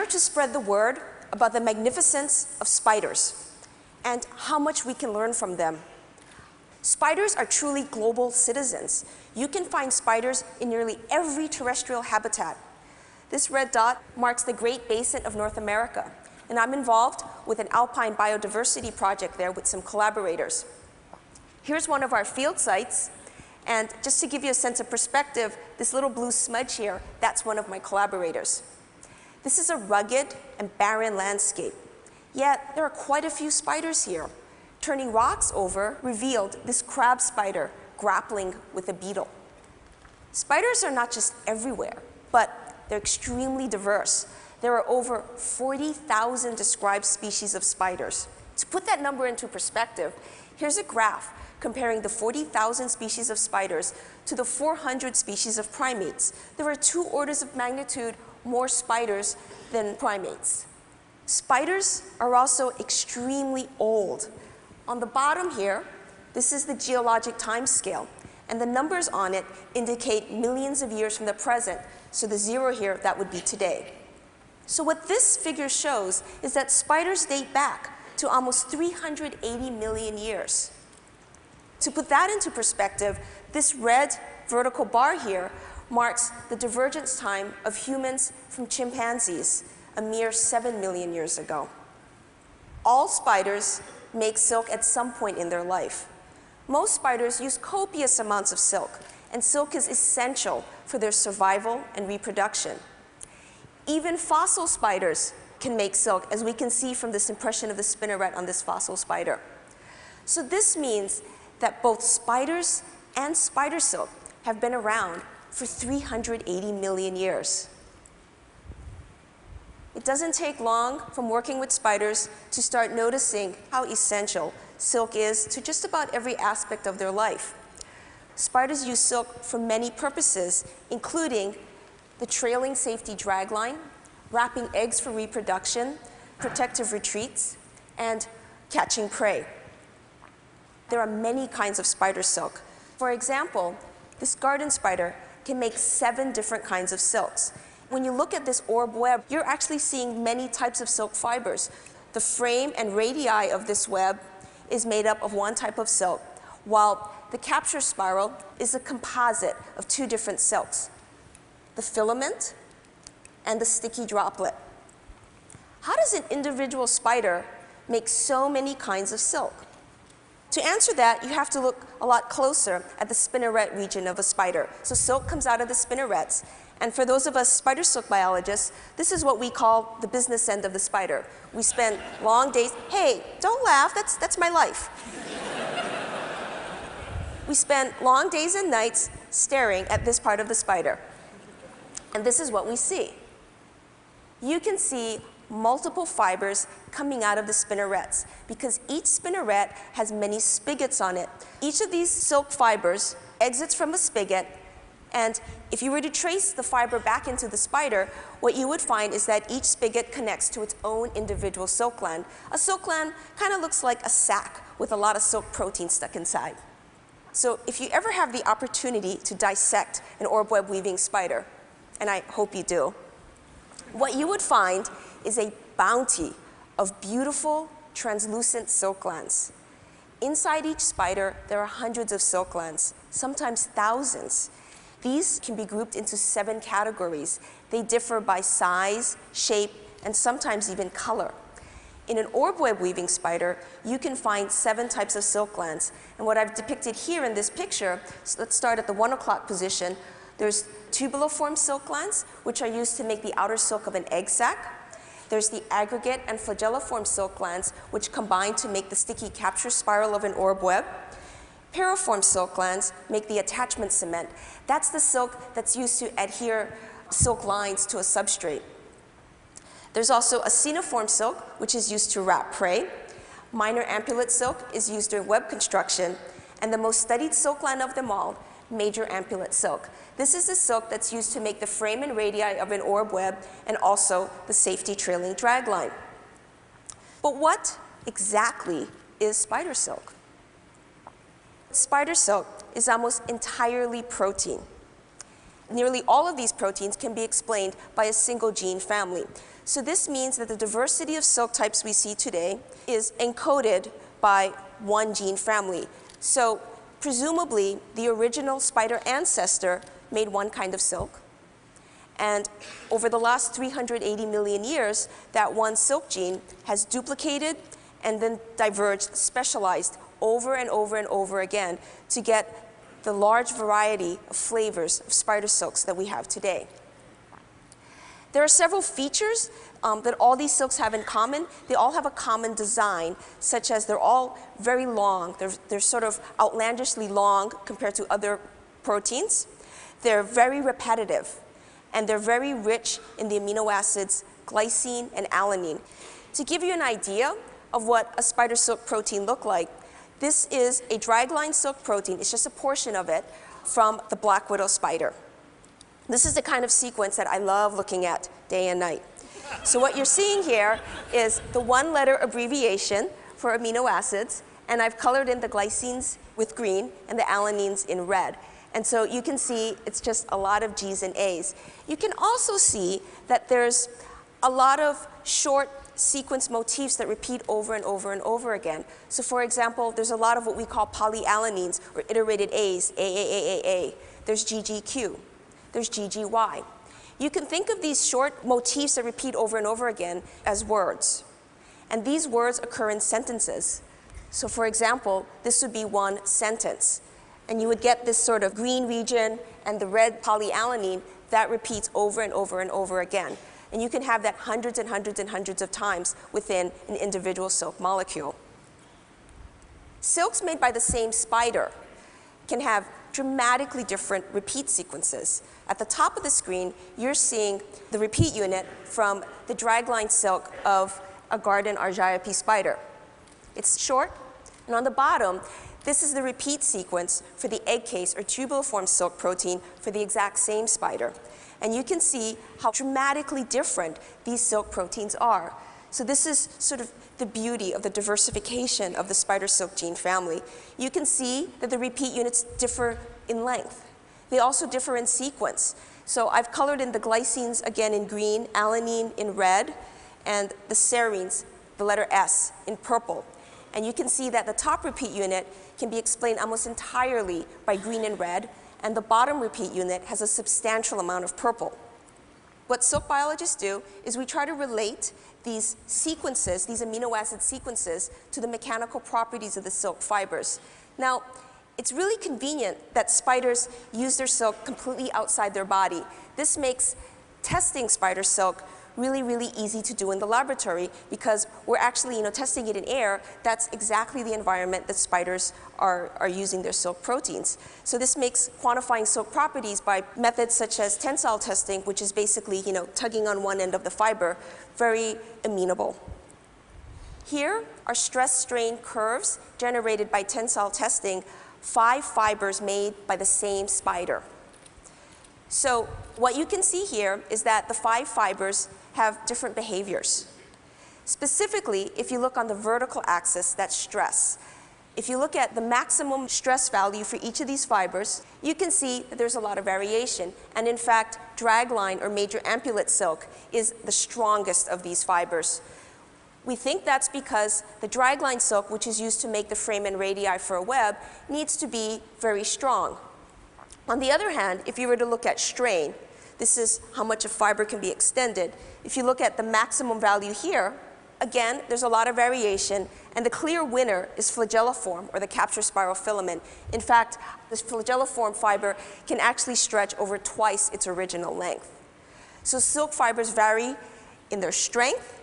here to spread the word about the magnificence of spiders and how much we can learn from them. Spiders are truly global citizens. You can find spiders in nearly every terrestrial habitat. This red dot marks the Great Basin of North America, and I'm involved with an alpine biodiversity project there with some collaborators. Here's one of our field sites, and just to give you a sense of perspective, this little blue smudge here, that's one of my collaborators. This is a rugged and barren landscape, yet there are quite a few spiders here. Turning rocks over revealed this crab spider grappling with a beetle. Spiders are not just everywhere, but they're extremely diverse. There are over 40,000 described species of spiders. To put that number into perspective, here's a graph comparing the 40,000 species of spiders to the 400 species of primates. There are 2 orders of magnitude more spiders than primates. Spiders are also extremely old. On the bottom here, this is the geologic time scale, and the numbers on it indicate millions of years from the present, so the 0 here, that would be today. So what this figure shows is that spiders date back to almost 380 million years. To put that into perspective, this red vertical bar here marks the divergence time of humans from chimpanzees, a mere 7 million years ago. All spiders make silk at some point in their life. Most spiders use copious amounts of silk, and silk is essential for their survival and reproduction. Even fossil spiders can make silk, as we can see from this impression of the spinneret on this fossil spider. So this means that both spiders and spider silk have been around for 380 million years. It doesn't take long from working with spiders to start noticing how essential silk is to just about every aspect of their life. Spiders use silk for many purposes, including the trailing safety dragline, wrapping eggs for reproduction, protective retreats, and catching prey. There are many kinds of spider silk. For example, this garden spider can make 7 different kinds of silks. When you look at this orb web, you're actually seeing many types of silk fibers. The frame and radii of this web is made up of one type of silk, while the capture spiral is a composite of 2 different silks, the filament and the sticky droplet. How does an individual spider make so many kinds of silk? To answer that, you have to look a lot closer at the spinneret region of a spider. So silk comes out of the spinnerets. And for those of us spider silk biologists, this is what we call the business end of the spider. We spend long days, hey, don't laugh, that's my life. We spend long days and nights staring at this part of the spider. And this is what we see. You can see multiple fibers coming out of the spinnerets because each spinneret has many spigots on it. Each of these silk fibers exits from a spigot, and if you were to trace the fiber back into the spider, what you would find is that each spigot connects to its own individual silk gland. A silk gland kind of looks like a sac with a lot of silk protein stuck inside. So if you ever have the opportunity to dissect an orb web weaving spider, and I hope you do, what you would find is a bounty of beautiful, translucent silk glands. Inside each spider, there are hundreds of silk glands, sometimes thousands. These can be grouped into 7 categories. They differ by size, shape, and sometimes even color. In an orb web weaving spider, you can find 7 types of silk glands. And what I've depicted here in this picture, so let's start at the 1 o'clock position. There's tubuliform silk glands, which are used to make the outer silk of an egg sac. There's the aggregate and flagelliform silk glands, which combine to make the sticky capture spiral of an orb web. Piriform silk glands make the attachment cement. That's the silk that's used to adhere silk lines to a substrate. There's also aciniform silk, which is used to wrap prey. Minor ampulate silk is used during web construction. And the most studied silk gland of them all, major ampulate silk. This is the silk that's used to make the frame and radii of an orb web and also the safety trailing dragline. But what exactly is spider silk? Spider silk is almost entirely protein. Nearly all of these proteins can be explained by a single gene family. So this means that the diversity of silk types we see today is encoded by one gene family. So presumably, the original spider ancestor made one kind of silk. And over the last 380 million years, that one silk gene has duplicated and then diverged, specialized over and over and over again to get the large variety of flavors of spider silks that we have today. There are several features that all these silks have in common. They all have a common design, such as they're all very long. They're sort of outlandishly long compared to other proteins. They're very repetitive, and they're very rich in the amino acids glycine and alanine. To give you an idea of what a spider silk protein looks like, this is a dragline silk protein. It's just a portion of it from the black widow spider. This is the kind of sequence that I love looking at day and night. So what you're seeing here is the one-letter abbreviation for amino acids, and I've colored in the glycines with green and the alanines in red. And so you can see it's just a lot of G's and A's. You can also see that there's a lot of short sequence motifs that repeat over and over and over again. So for example, there's a lot of what we call polyalanines or iterated A's, AAAAA. There's GGQ. There's GGY. You can think of these short motifs that repeat over and over again as words. And these words occur in sentences. So for example, this would be one sentence. And you would get this sort of green region and the red polyalanine that repeats over and over and over again. And you can have that hundreds and hundreds and hundreds of times within an individual silk molecule. Silks made by the same spider can have dramatically different repeat sequences. At the top of the screen, you're seeing the repeat unit from the dragline silk of a garden Argiope spider. It's short, and on the bottom, this is the repeat sequence for the egg case or tubuliform silk protein for the exact same spider. And you can see how dramatically different these silk proteins are. So this is sort of the beauty of the diversification of the spider silk gene family. You can see that the repeat units differ in length. They also differ in sequence. So I've colored in the glycines again in green, alanine in red, and the serines, the letter S, in purple. And you can see that the top repeat unit can be explained almost entirely by green and red, and the bottom repeat unit has a substantial amount of purple. What silk biologists do is we try to relate these sequences, these amino acid sequences, to the mechanical properties of the silk fibers. Now, it's really convenient that spiders use their silk completely outside their body. This makes testing spider silk really, really easy to do in the laboratory because we're actually testing it in air. That's exactly the environment that spiders are using their silk proteins. So this makes quantifying silk properties by methods such as tensile testing, which is basically tugging on one end of the fiber, very amenable. Here are stress strain curves generated by tensile testing, 5 fibers made by the same spider. So what you can see here is that the 5 fibers have different behaviors. Specifically, if you look on the vertical axis, that's stress. If you look at the maximum stress value for each of these fibers, you can see that there's a lot of variation. And in fact, dragline or major ampulate silk is the strongest of these fibers. We think that's because the dragline silk, which is used to make the frame and radii for a web, needs to be very strong. On the other hand, if you were to look at strain, this is how much a fiber can be extended. If you look at the maximum value here, again, there's a lot of variation, and the clear winner is flagelliform, or the capture spiral filament. In fact, this flagelliform fiber can actually stretch over twice its original length. So silk fibers vary in their strength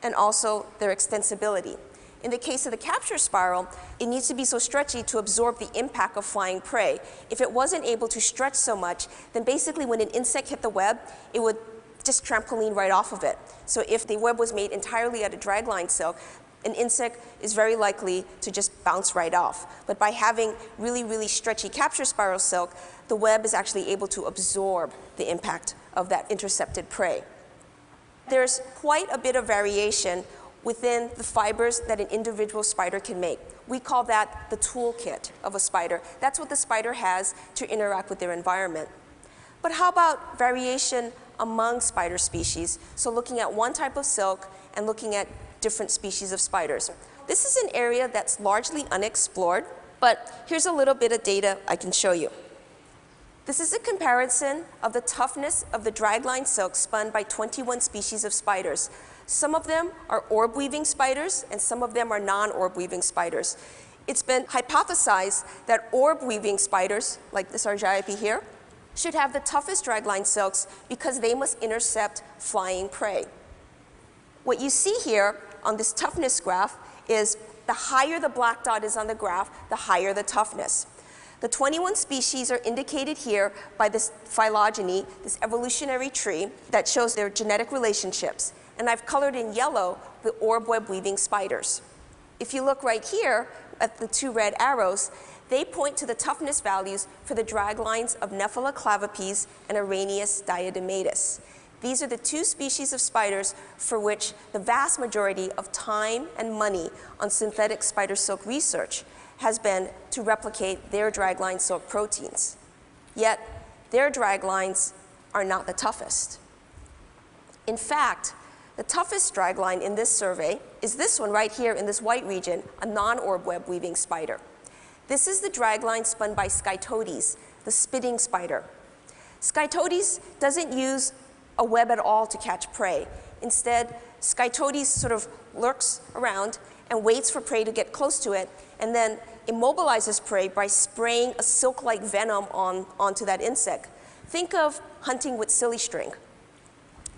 and also their extensibility. In the case of the capture spiral, it needs to be so stretchy to absorb the impact of flying prey. If it wasn't able to stretch so much, then basically when an insect hit the web, it would just trampoline right off of it. So if the web was made entirely out of dragline silk, an insect is very likely to just bounce right off. But by having really, really stretchy capture spiral silk, the web is actually able to absorb the impact of that intercepted prey. There's quite a bit of variation within the fibers that an individual spider can make. We call that the toolkit of a spider. That's what the spider has to interact with their environment. But how about variation among spider species, so looking at one type of silk and looking at different species of spiders. This is an area that's largely unexplored, but here's a little bit of data I can show you. This is a comparison of the toughness of the dragline silk spun by 21 species of spiders. Some of them are orb-weaving spiders, and some of them are non-orb-weaving spiders. It's been hypothesized that orb-weaving spiders, like this Argiope here, should have the toughest dragline silks because they must intercept flying prey. What you see here on this toughness graph is the higher the black dot is on the graph, the higher the toughness. The 21 species are indicated here by this phylogeny, this evolutionary tree that shows their genetic relationships. And I've colored in yellow the orb web weaving spiders. If you look right here at the two red arrows, they point to the toughness values for the draglines of Nephila clavipes and Araneus diadematus. These are the two species of spiders for which the vast majority of time and money on synthetic spider silk research has been to replicate their dragline silk proteins. Yet, their draglines are not the toughest. In fact, the toughest dragline in this survey is this one right here in this white region, a non-orb web weaving spider. This is the dragline spun by Scytodes, the spitting spider. Scytodes doesn't use a web at all to catch prey. Instead, Scytodes sort of lurks around and waits for prey to get close to it, and then immobilizes prey by spraying a silk-like venom onto that insect. Think of hunting with silly string.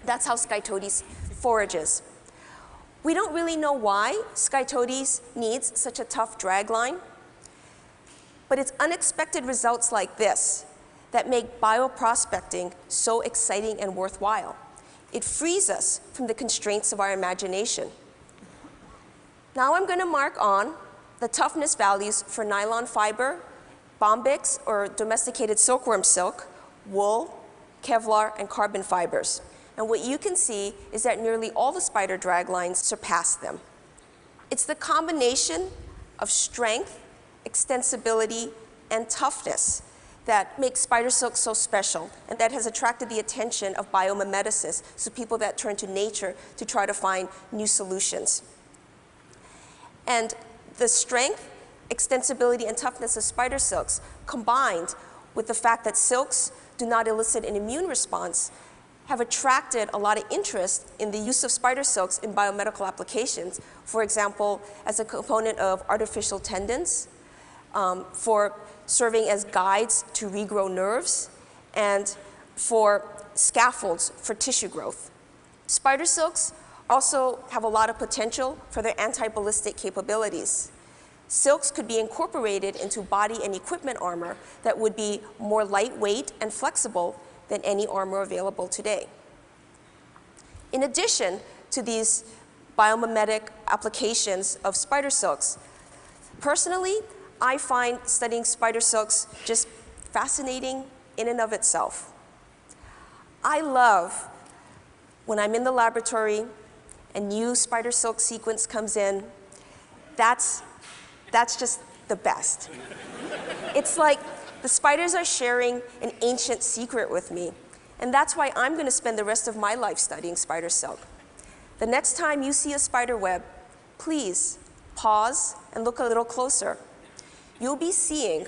That's how Scytodes forages. We don't really know why Scytodes needs such a tough dragline, but it's unexpected results like this that make bioprospecting so exciting and worthwhile. It frees us from the constraints of our imagination. Now I'm going to mark on the toughness values for nylon fiber, bombyx or domesticated silkworm silk, wool, Kevlar, and carbon fibers. And what you can see is that nearly all the spider draglines surpass them. It's the combination of strength, extensibility, and toughness that makes spider silk so special, and that has attracted the attention of biomimeticists, so people that turn to nature to try to find new solutions. And the strength, extensibility, and toughness of spider silks, combined with the fact that silks do not elicit an immune response, have attracted a lot of interest in the use of spider silks in biomedical applications. For example, as a component of artificial tendons, for serving as guides to regrow nerves, and for scaffolds for tissue growth. Spider silks also have a lot of potential for their anti-ballistic capabilities. Silks could be incorporated into body and equipment armor that would be more lightweight and flexible than any armor available today. In addition to these biomimetic applications of spider silks, personally, I find studying spider silks just fascinating in and of itself. I love when I'm in the laboratory and new spider silk sequence comes in. That's just the best. It's like the spiders are sharing an ancient secret with me, and that's why I'm going to spend the rest of my life studying spider silk. The next time you see a spider web, please pause and look a little closer. You'll be seeing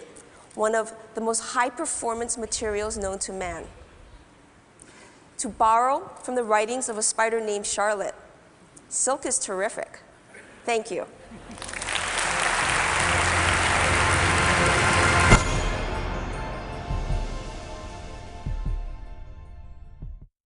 one of the most high-performance materials known to man. To borrow from the writings of a spider named Charlotte, silk is terrific. Thank you.